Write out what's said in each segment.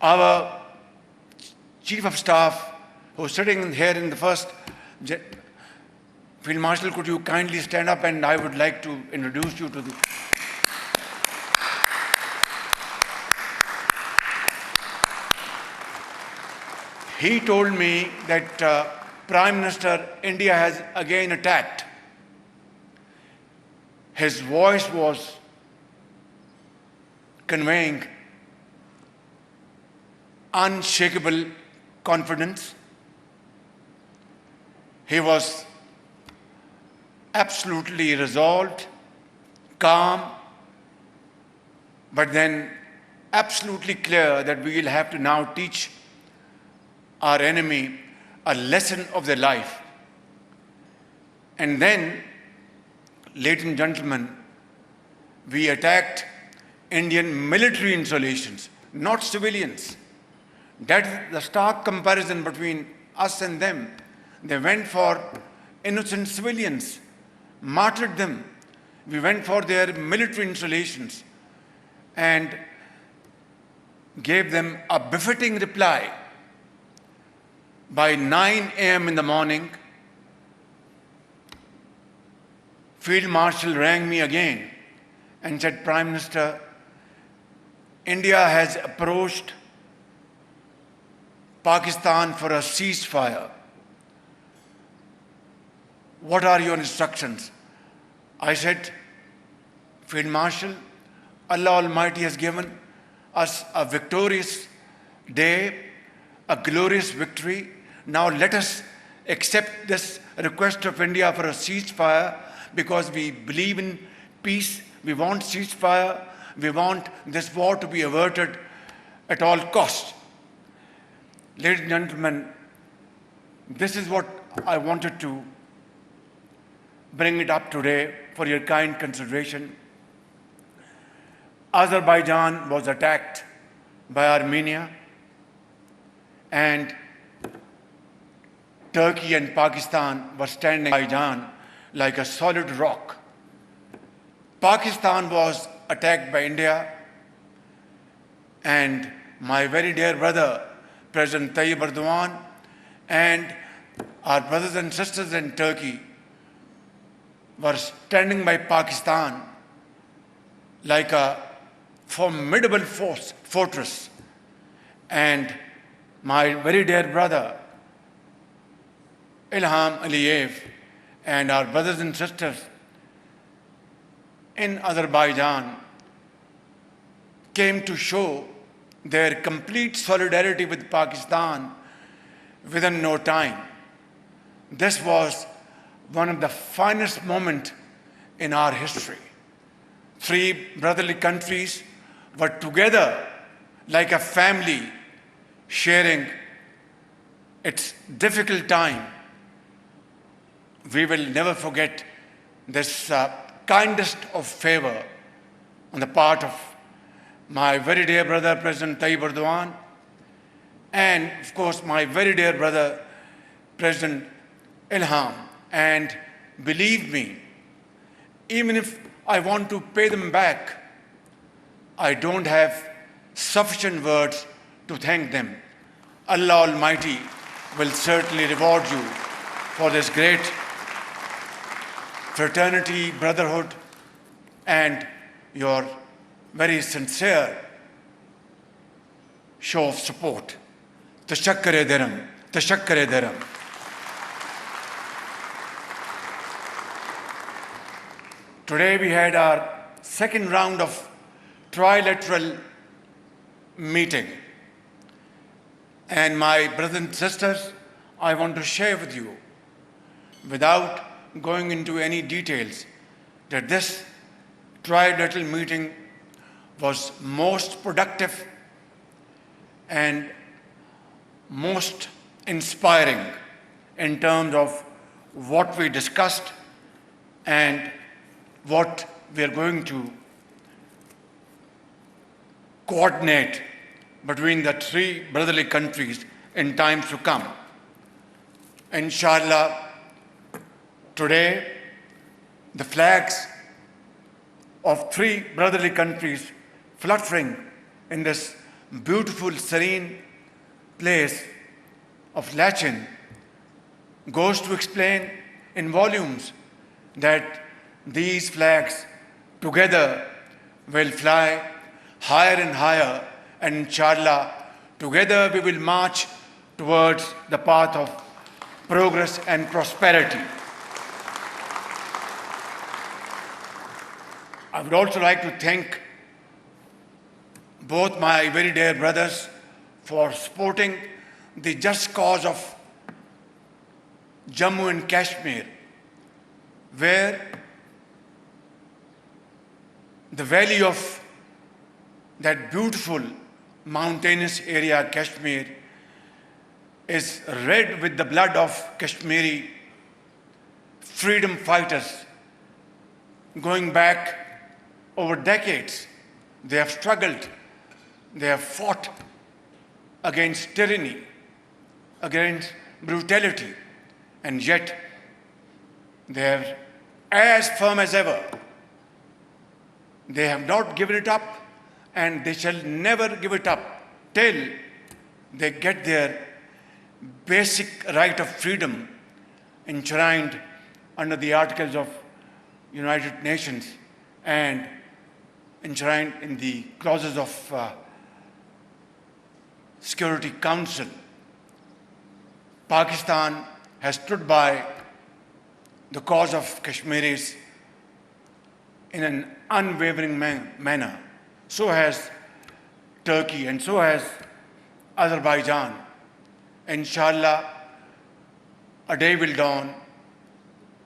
Our Chief of Staff, who's sitting here in the first, Field Marshal, could you kindly stand up, and I would like to introduce you to the... He told me that Prime Minister, India has again attacked. His voice was conveying unshakable confidence. He was absolutely resolved, calm, but then absolutely clear that we will have to now teach our enemy a lesson of their life. And then, ladies and gentlemen, we attacked Indian military installations, not civilians. That is the stark comparison between us and them. They went for innocent civilians, martyred them. We went for their military installations and gave them a befitting reply. By 9 a.m. in the morning, Field Marshal rang me again and said, Prime Minister, India has approached Pakistan for a ceasefire. What are your instructions? I said, Field Marshal, Allah Almighty has given us a victorious day, a glorious victory. Now let us accept this request of India for a ceasefire, because we believe in peace. We want ceasefire. We want this war to be averted at all costs. Ladies and gentlemen, this is what I wanted to bring it up today for your kind consideration. Azerbaijan was attacked by Armenia, and Turkey and Pakistan were standing by Azerbaijan like a solid rock. Pakistan was attacked by India, and my very dear brother, President Tayyip Erdogan, and our brothers and sisters in Turkey were standing by Pakistan like a formidable fortress. And my very dear brother, Ilham Aliyev, and our brothers and sisters in Azerbaijan came to show their complete solidarity with Pakistan within no time. This was one of the finest moments in our history. Three brotherly countries were together like a family, sharing its difficult time. We will never forget this kindest of favor on the part of my very dear brother, President Tayyip Erdogan, and of course my very dear brother, President Ilham. And believe me, even if I want to pay them back, I don't have sufficient words to thank them. Allah Almighty will certainly reward you for this great fraternity, brotherhood, and your very sincere show of support. Tashakkare diram, tashakkare diram. Today we had our second round of trilateral meeting. And my brothers and sisters, I want to share with you, without going into any details, that this trilateral meeting was most productive and most inspiring in terms of what we discussed and what we are going to coordinate between the three brotherly countries in times to come. Inshallah, today, the flags of three brotherly countries fluttering in this beautiful, serene place of Lachin goes to explain in volumes that these flags together will fly higher and higher, and inshallah, together we will march towards the path of progress and prosperity. I would also like to thank both my very dear brothers for supporting the just cause of Jammu and Kashmir, where the valley of that beautiful mountainous area, Kashmir, is red with the blood of Kashmiri freedom fighters. Going back over decades, they have struggled, they have fought against tyranny, against brutality, and yet they are as firm as ever. They have not given it up, and they shall never give it up till they get their basic right of freedom enshrined under the Articles of United Nations and enshrined in the clauses of Security Council. Pakistan has stood by the cause of Kashmiris in an unwavering manner. So has Turkey, and so has Azerbaijan. Inshallah, a day will dawn,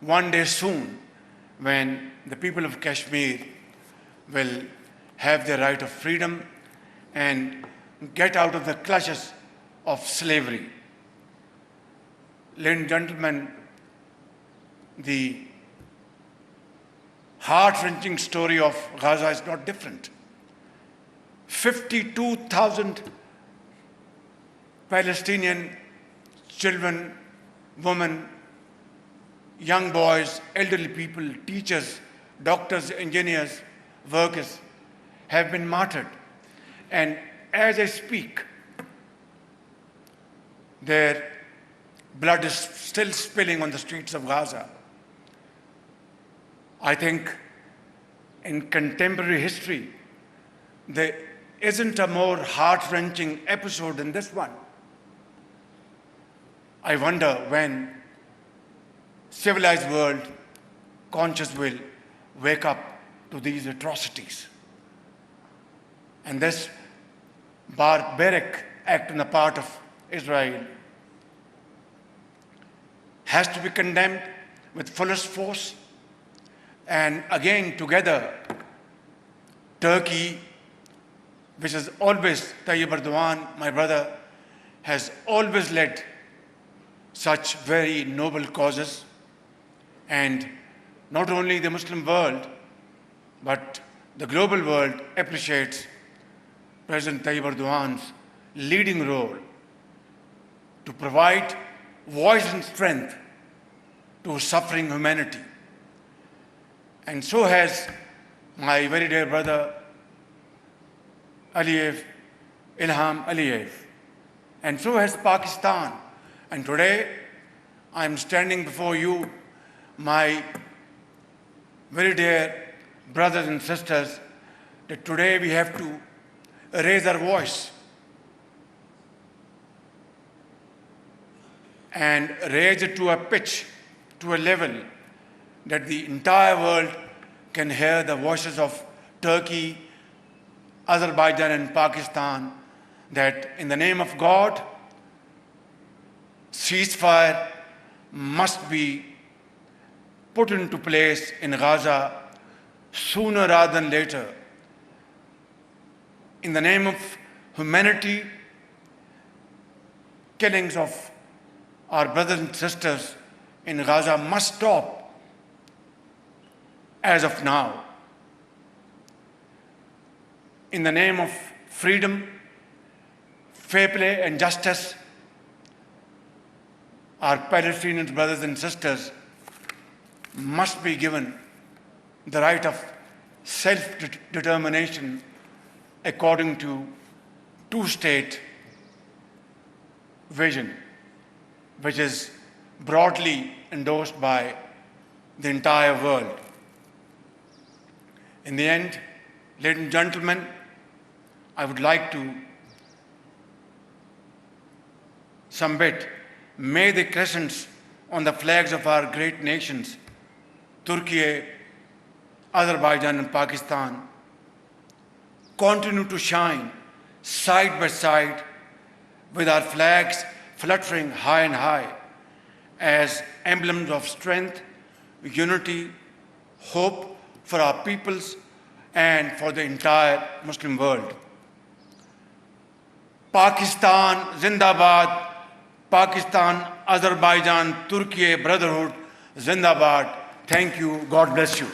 one day soon, when the people of Kashmir will have their right of freedom and get out of the clutches of slavery. Ladies and gentlemen, the heart-wrenching story of Gaza is not different. 52,000 Palestinian children, women, young boys, elderly people, teachers, doctors, engineers, workers have been martyred. And as I speak, their blood is still spilling on the streets of Gaza. I think in contemporary history, there isn't a more heart-wrenching episode than this one. I wonder when civilized world conscious will wake up to these atrocities. And this barbaric act on the part of Israel has to be condemned with fullest force. And again, together, Turkey, which has always, Tayyip Erdogan, my brother, has always led such very noble causes. And not only the Muslim world, but the global world appreciates President Tayyip Erdogan's leading role to provide voice and strength to suffering humanity. And so has my very dear brother Ilham Aliyev. And so has Pakistan. And today, I'm standing before you, my very dear brothers and sisters, that today we have to raise our voice and raise it to a pitch, to a level that the entire world can hear the voices of Turkey, Azerbaijan, and Pakistan, that in the name of God, ceasefire must be put into place in Gaza sooner rather than later. In the name of humanity, killings of our brothers and sisters in Gaza must stop as of now. In the name of freedom, fair play, and justice, our Palestinian brothers and sisters must be given the right of self-determination according to two-state vision, which is broadly endorsed by the entire world. In the end, ladies and gentlemen, I would like to submit, may the crescents on the flags of our great nations, Turkey, Azerbaijan and Pakistan, continue to shine side by side with our flags fluttering high and high as emblems of strength, unity, hope for our peoples and for the entire Muslim world. Pakistan Zindabad, Pakistan, Azerbaijan, Turkey, brotherhood, Zindabad. Thank you. God bless you.